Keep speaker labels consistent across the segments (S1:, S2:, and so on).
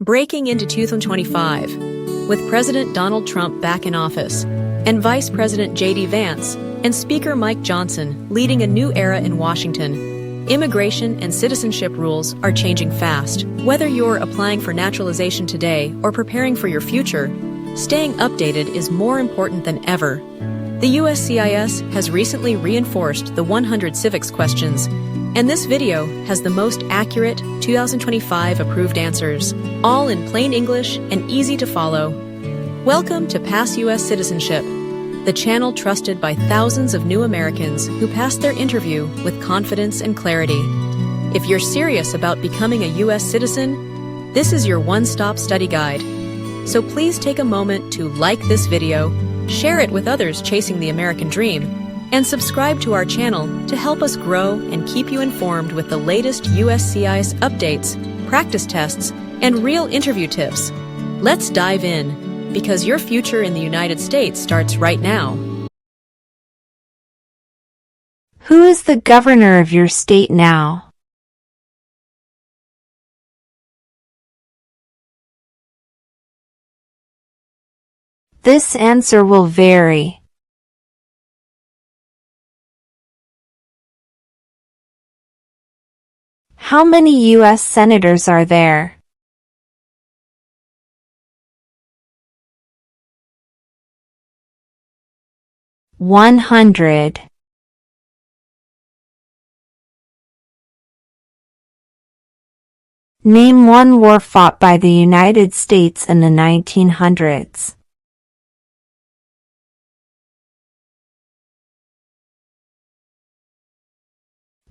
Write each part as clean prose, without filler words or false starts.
S1: Breaking into 2025, with President Donald Trump back in office, and Vice President J.D. Vance and Speaker Mike Johnson leading a new era in Washington, immigration and citizenship rules are changing fast. Whether you're applying for naturalization today or preparing for your future, staying updated is more important than ever. The USCIS has recently reinforced the 100 civics questions, and this video has the most accurate 2025 approved answers, all in plain English and easy to follow. Welcome to Pass U.S. Citizenship, the channel trusted by thousands of new Americans who pass their interview with confidence and clarity. If you're serious about becoming a U.S. citizen, this is your one-stop study guide. So please take a moment to like this video, share it with others chasing the American dream, and subscribe to our channel to help us grow and keep you informed with the latest USCIS updates, practice tests, and real interview tips. Let's dive in, because your future in the United States starts right now.
S2: Who is the governor of your state now? This answer will vary. How many U.S. senators are there? $100. Name one war fought by the United States in the 1900s.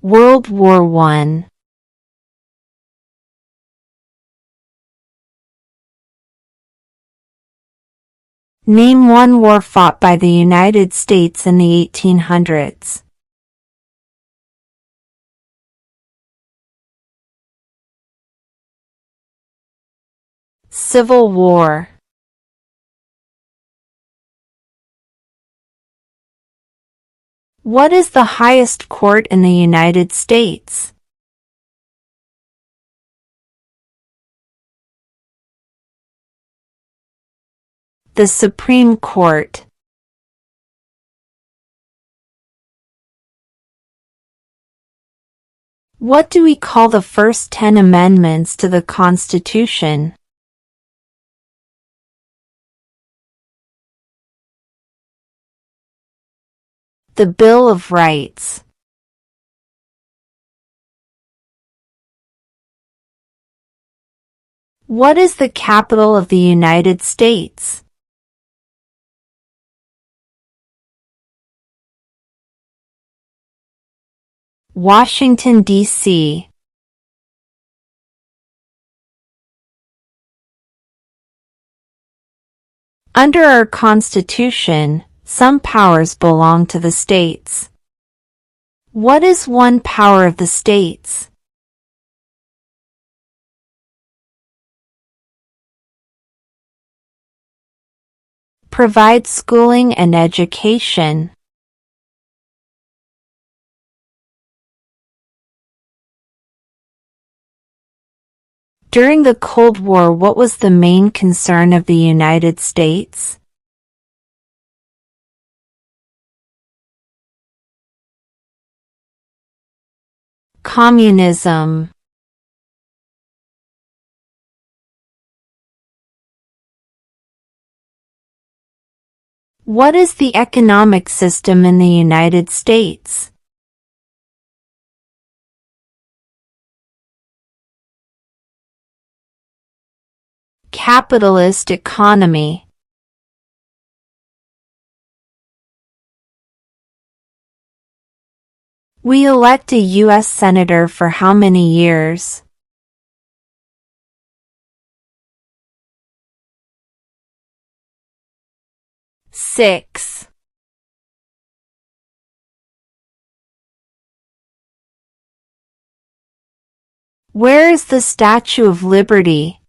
S2: World War I. Name one war fought by the United States in the 1800s. Civil War. What is the highest court in the United States? The Supreme Court. What do we call the first 10 amendments to the Constitution? The Bill of Rights. What is the capital of the United States? Washington, D.C. Under our Constitution, some powers belong to the states. What is one power of the states? Provide schooling and education. During the Cold War, what was the main concern of the United States? Communism. What is the economic system in the United States? Capitalist economy. We elect a U.S. Senator for how many years? 6. Where is the Statue of Liberty?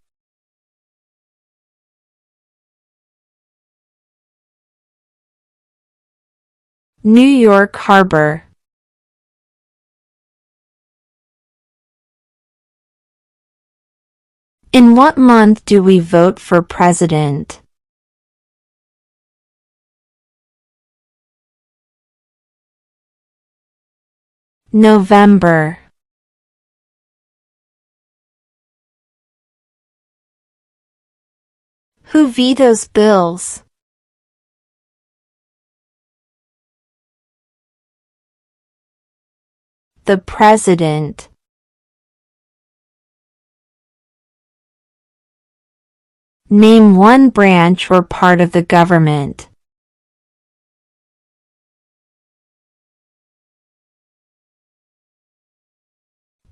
S2: New York Harbor. In what month do we vote for president? November. Who vetoes bills? The president. Name one branch or part of the government.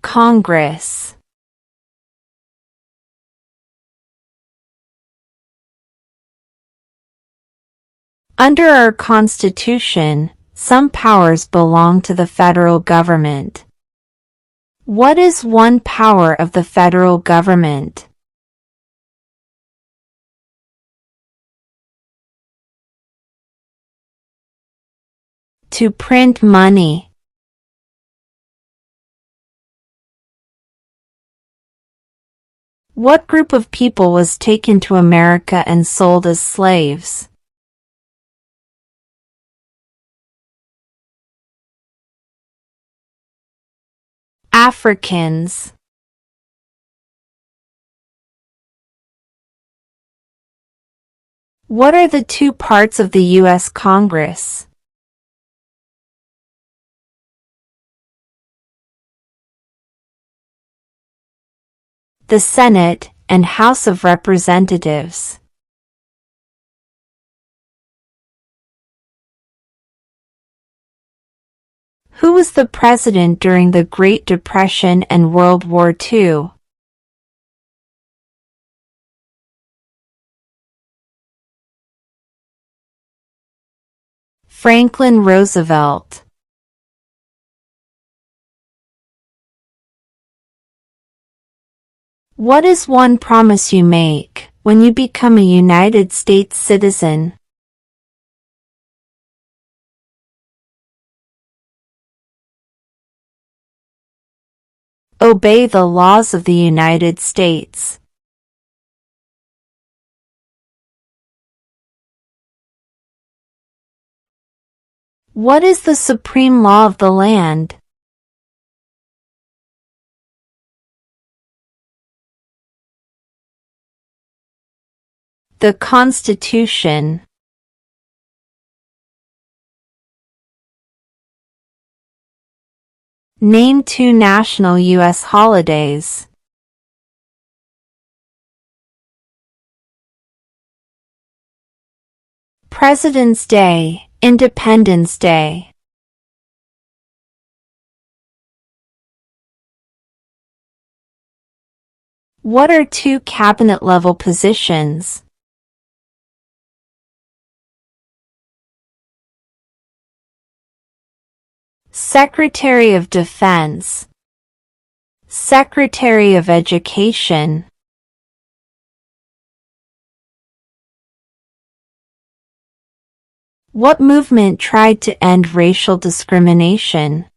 S2: Congress. Under our Constitution, some powers belong to the federal government. What is one power of the federal government? To print money. What group of people was taken to America and sold as slaves? Africans. What are the two parts of the U.S. Congress? The Senate and House of Representatives. Who was the president during the Great Depression and World War II? Franklin Roosevelt. What is one promise you make when you become a United States citizen? Obey the laws of the United States. What is the supreme law of the land? The Constitution. Name two national U.S. holidays. President's Day, Independence Day. What are two cabinet-level positions? Secretary of Defense. Secretary of Education. What movement tried to end racial discrimination?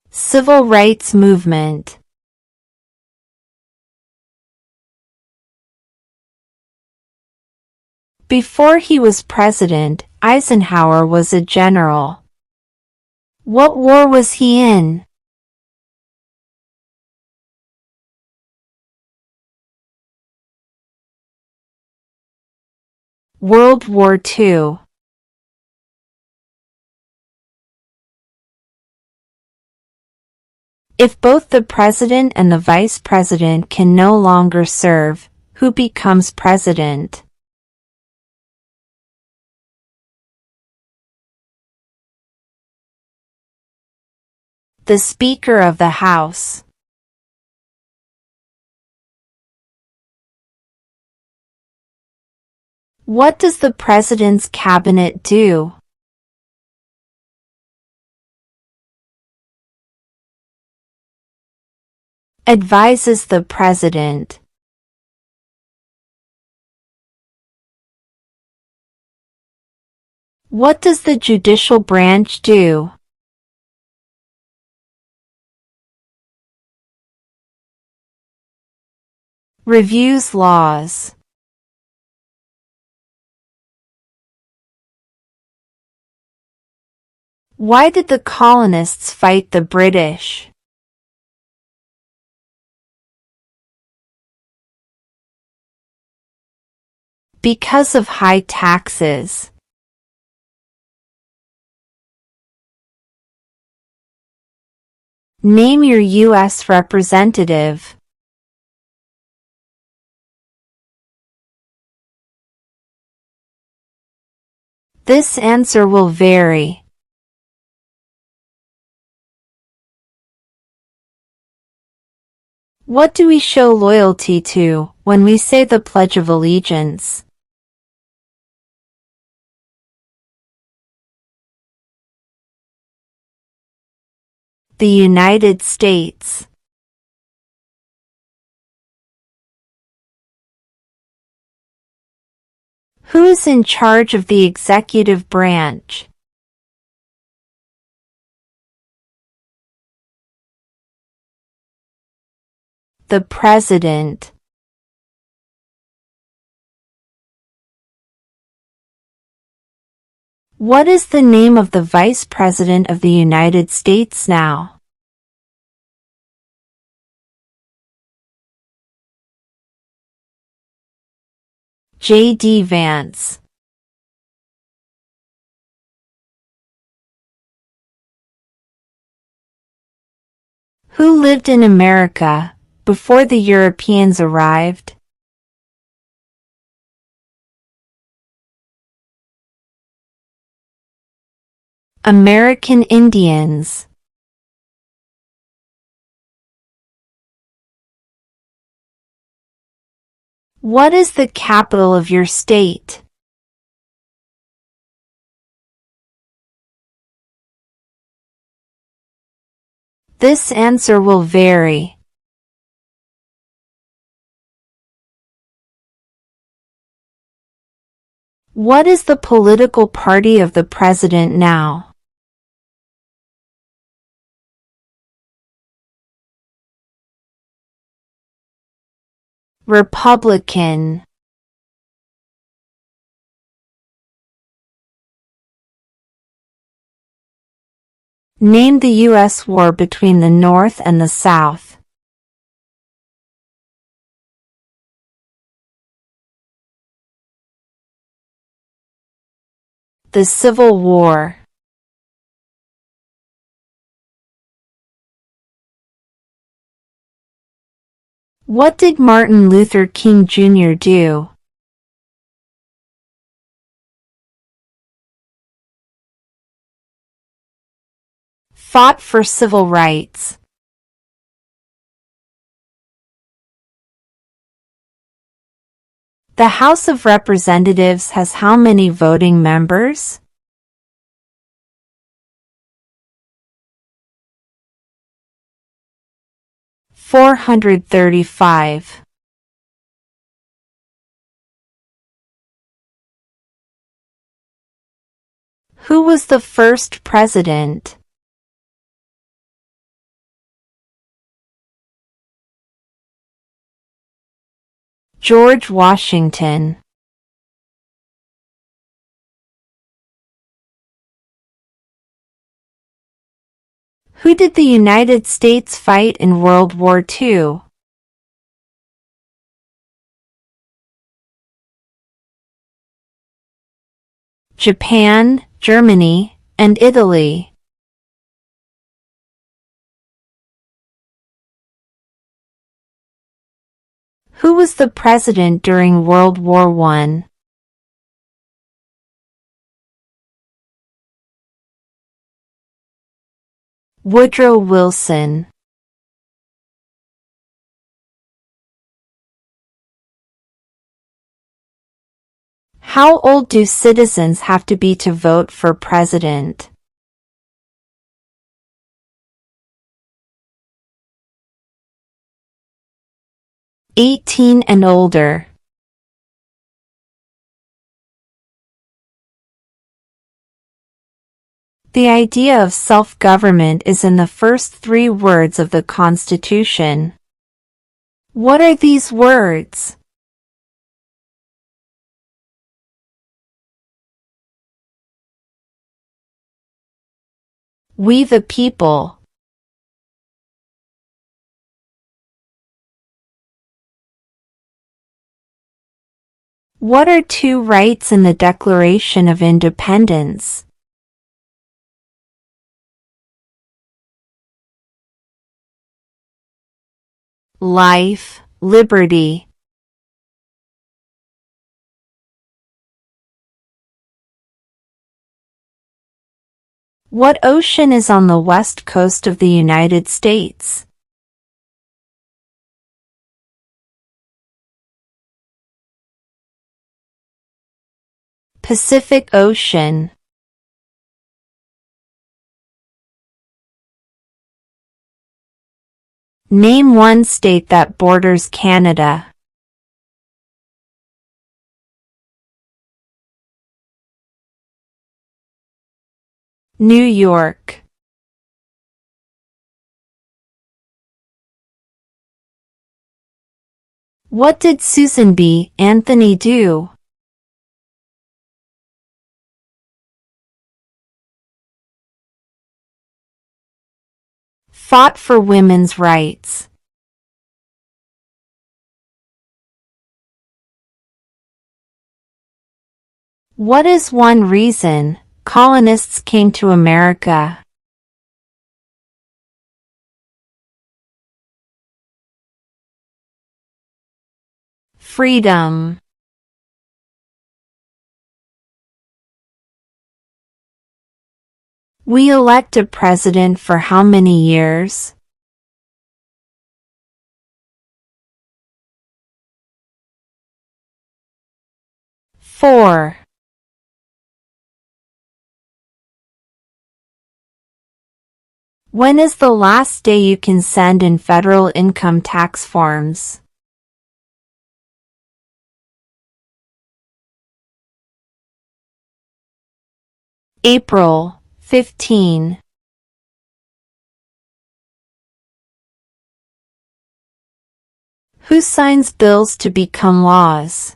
S2: Civil rights movement. Before he was president, Eisenhower was a general. What war was he in? World War II. If both the president and the vice president can no longer serve, who becomes president? The Speaker of the House. What does the President's Cabinet do? Advises the President. What does the Judicial Branch do? Reviews laws. Why did the colonists fight the British? Because of high taxes. Name your U.S. representative. This answer will vary. What do we show loyalty to when we say the Pledge of Allegiance? The United States. Who is in charge of the executive branch? The President. What is the name of the Vice President of the United States now? J.D. Vance. Who lived in America before the Europeans arrived? American Indians. What is the capital of your state? This answer will vary. What is the political party of the president now? Republican. Name the U.S. war between the North and the South. The Civil War. What did Martin Luther King Jr. do? Fought for civil rights. The House of Representatives has how many voting members? $435. Who was the first president? George Washington. Who did the United States fight in World War II? Japan, Germany, and Italy. Who was the president during World War I? Woodrow Wilson. How old do citizens have to be to vote for president? 18 and older. The idea of self-government is in the first 3 words of the Constitution. What are these words? We the people. What are two rights in the Declaration of Independence? Life, liberty. What ocean is on the west coast of the United States? Pacific Ocean. Name one state that borders Canada. New York. What did Susan B. Anthony do? Fought for women's rights. What is one reason colonists came to America? Freedom. We elect a president for how many years? Four. When is the last day you can send in federal income tax forms? April 15. Who signs bills to become laws?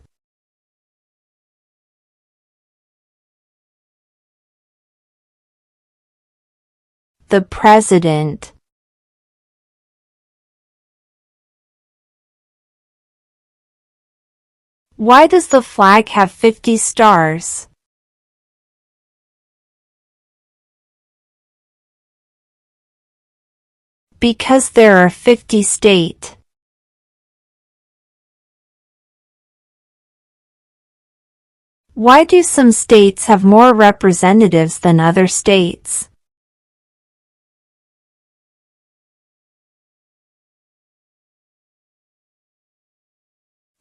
S2: The President. Why does the flag have 50 stars? Because there are 50 states. Why do some states have more representatives than other states?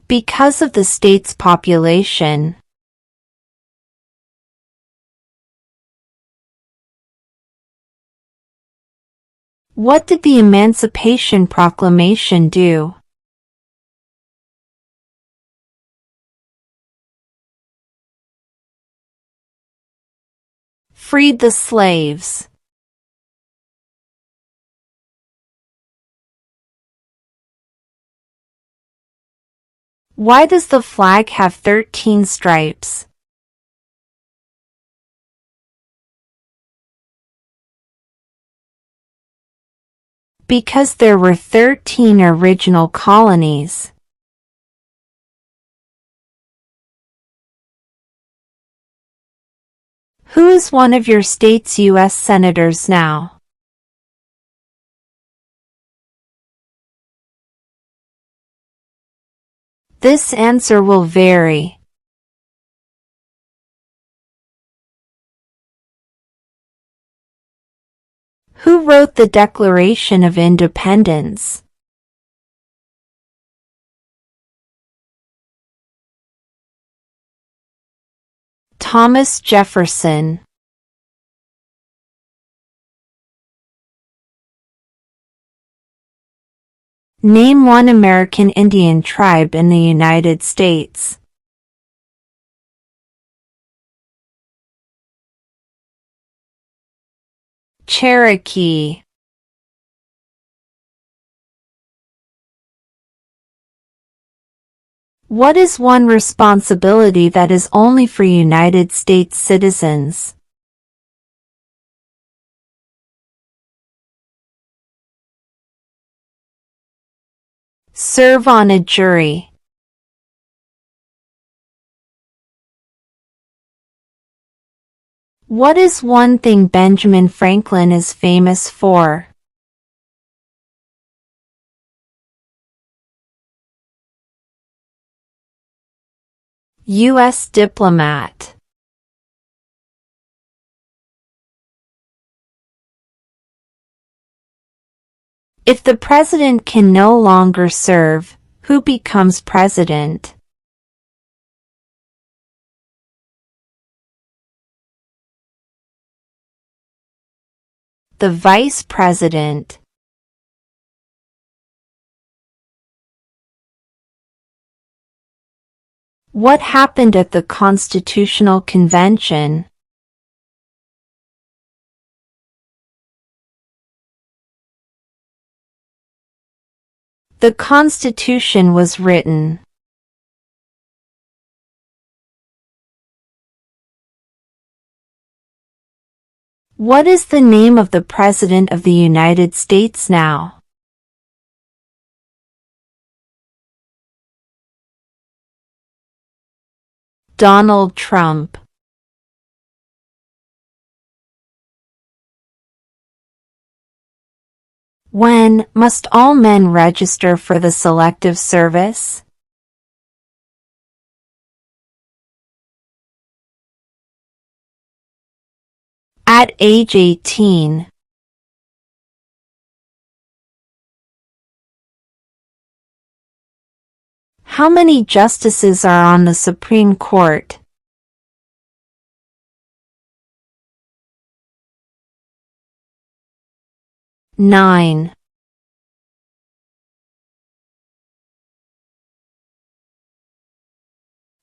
S2: Because of the state's population. What did the Emancipation Proclamation do? Freed the slaves. Why does the flag have 13 stripes? Because there were 13 original colonies. Who is one of your state's U.S. senators now? This answer will vary. Who wrote the Declaration of Independence? Thomas Jefferson. Name one American Indian tribe in the United States. Cherokee. What is one responsibility that is only for United States citizens? Serve on a jury. What is one thing Benjamin Franklin is famous for? U.S. diplomat. If the president can no longer serve, who becomes president? The vice president. What happened at the Constitutional Convention? The Constitution was written. What is the name of the President of the United States now? Donald Trump. When must all men register for the Selective Service? At age 18. How many justices are on the Supreme Court? 9.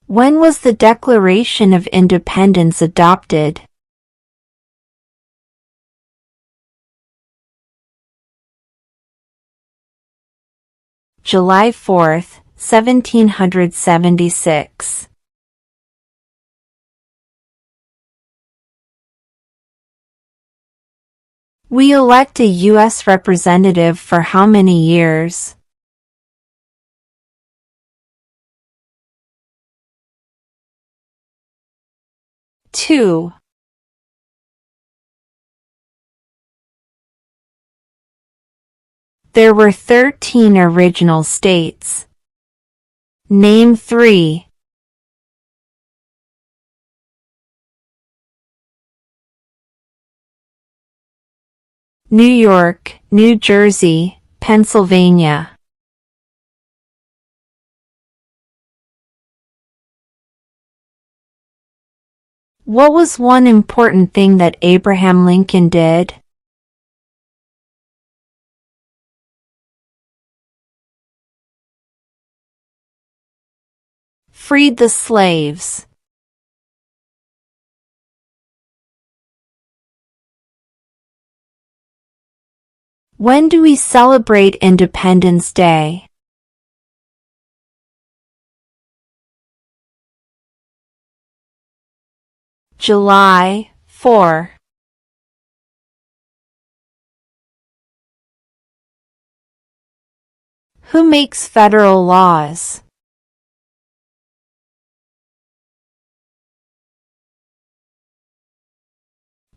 S2: When was the Declaration of Independence adopted? July 4, 1776. We elect a U.S. representative for how many years? 2. There were 13 original states. Name 3. New York, New Jersey, Pennsylvania. What was one important thing that Abraham Lincoln did? Freed the slaves. When do we celebrate Independence Day? July 4. Who makes federal laws?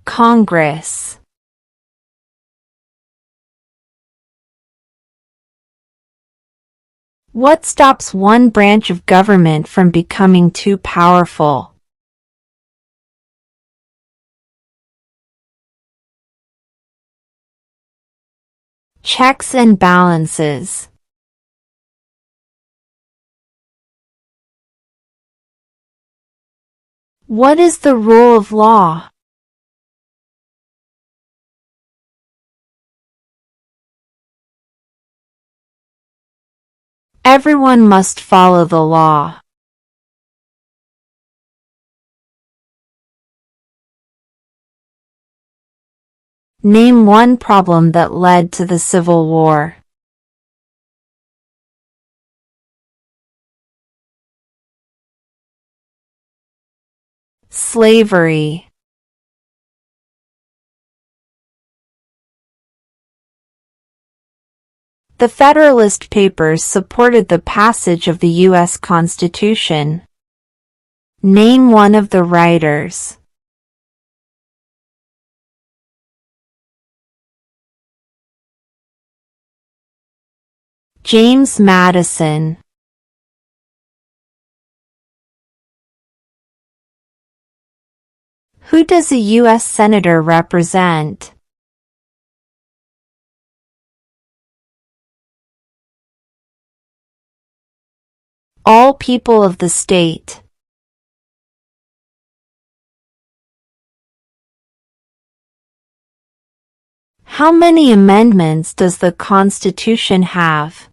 S2: Congress. What stops one branch of government from becoming too powerful? Checks and balances. What is the rule of law? Everyone must follow the law. Name one problem that led to the Civil War. Slavery. The Federalist Papers supported the passage of the U.S. Constitution. Name one of the writers. James Madison. Who does a U.S. Senator represent? All people of the state. How many amendments does the Constitution have?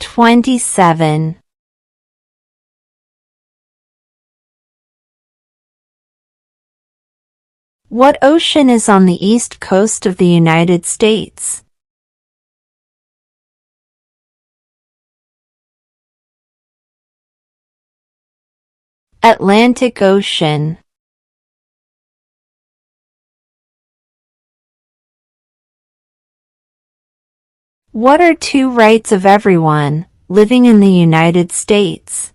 S2: 27. What ocean is on the east coast of the United States? Atlantic Ocean. What are two rights of everyone living in the United States?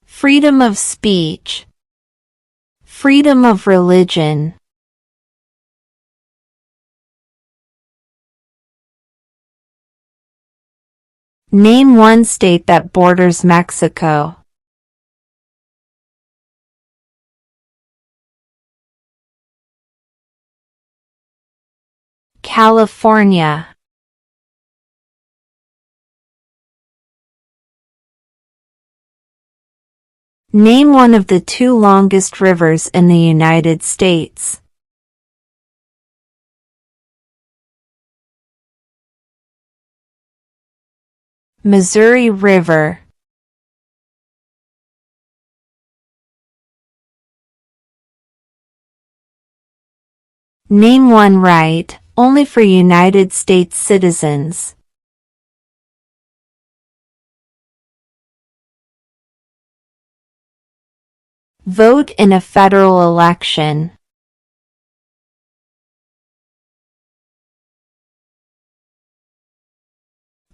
S2: Freedom of speech. Freedom of religion. Name one state that borders Mexico. California. Name one of the two longest rivers in the United States. Missouri River. Name one right only for United States citizens. Vote in a federal election.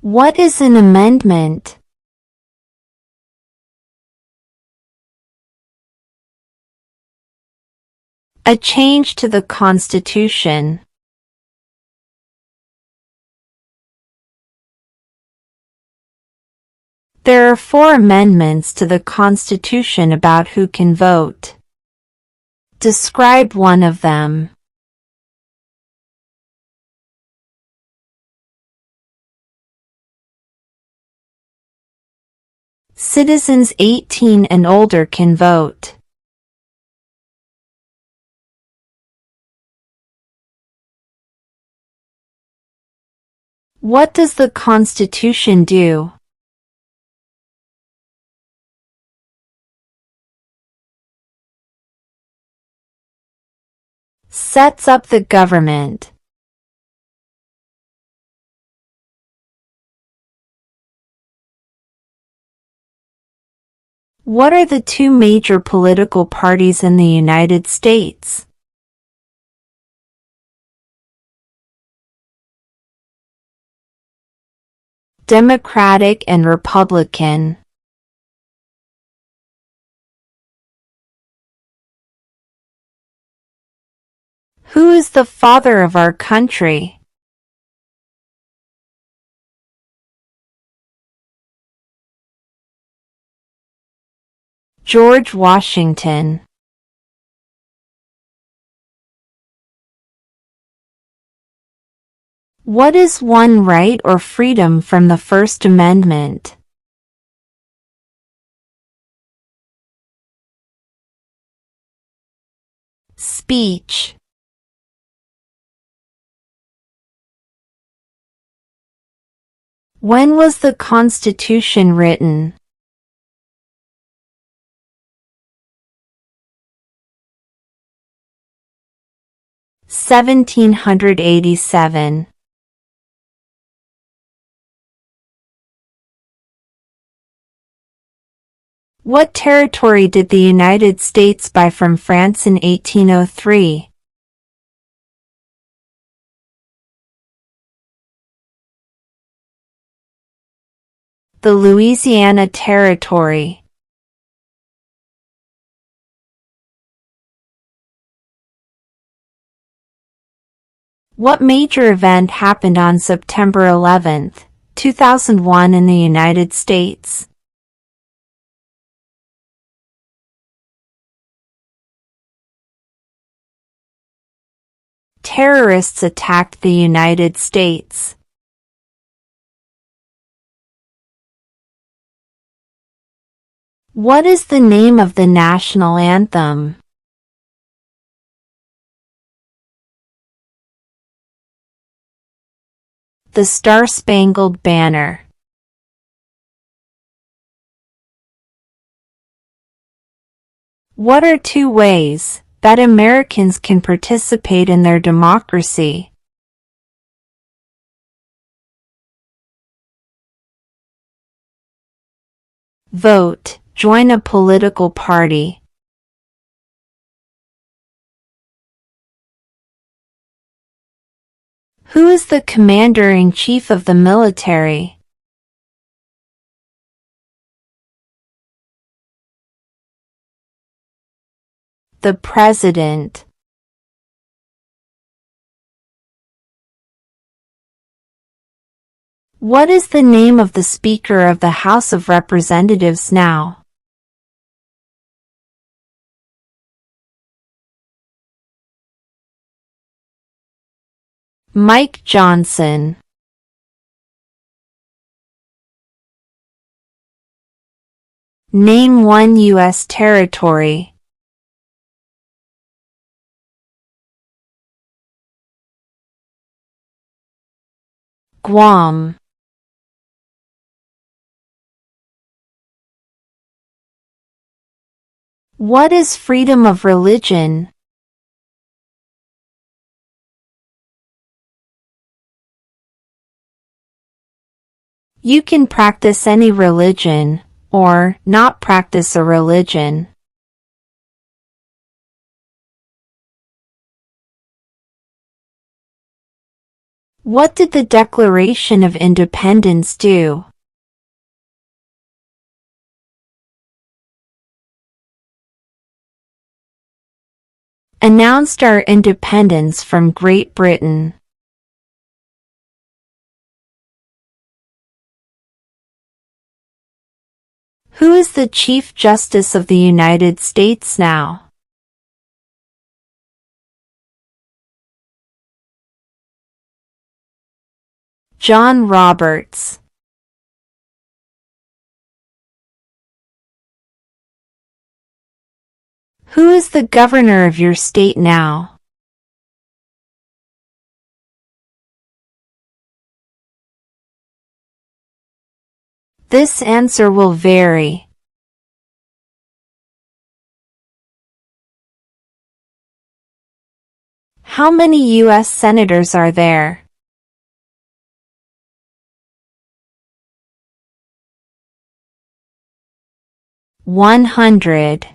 S2: What is an amendment? A change to the Constitution. There are 4 amendments to the Constitution about who can vote. Describe one of them. Citizens 18 and older can vote. What does the Constitution do? Sets up the government. What are the 2 major political parties in the United States? Democratic and Republican. Who is the father of our country? George Washington. What is one right or freedom from the First Amendment? Speech. When was the Constitution written? 1787. What territory did the United States buy from France in 1803? The Louisiana Territory. What major event happened on September 11, 2001 in the United States? Terrorists attacked the United States. What is the name of the national anthem? The Star-Spangled Banner. What are two ways that Americans can participate in their democracy? Vote. Join a political party. Who is the commander-in-chief of the military? The President. What is the name of the Speaker of the House of Representatives now? Mike Johnson. Name one U.S. territory. Guam. What is freedom of religion? You can practice any religion, or not practice a religion. What did the Declaration of Independence do? Announced our independence from Great Britain. Who is the Chief Justice of the United States now? John Roberts. Who is the governor of your state now? This answer will vary. How many U.S. senators are there? 100.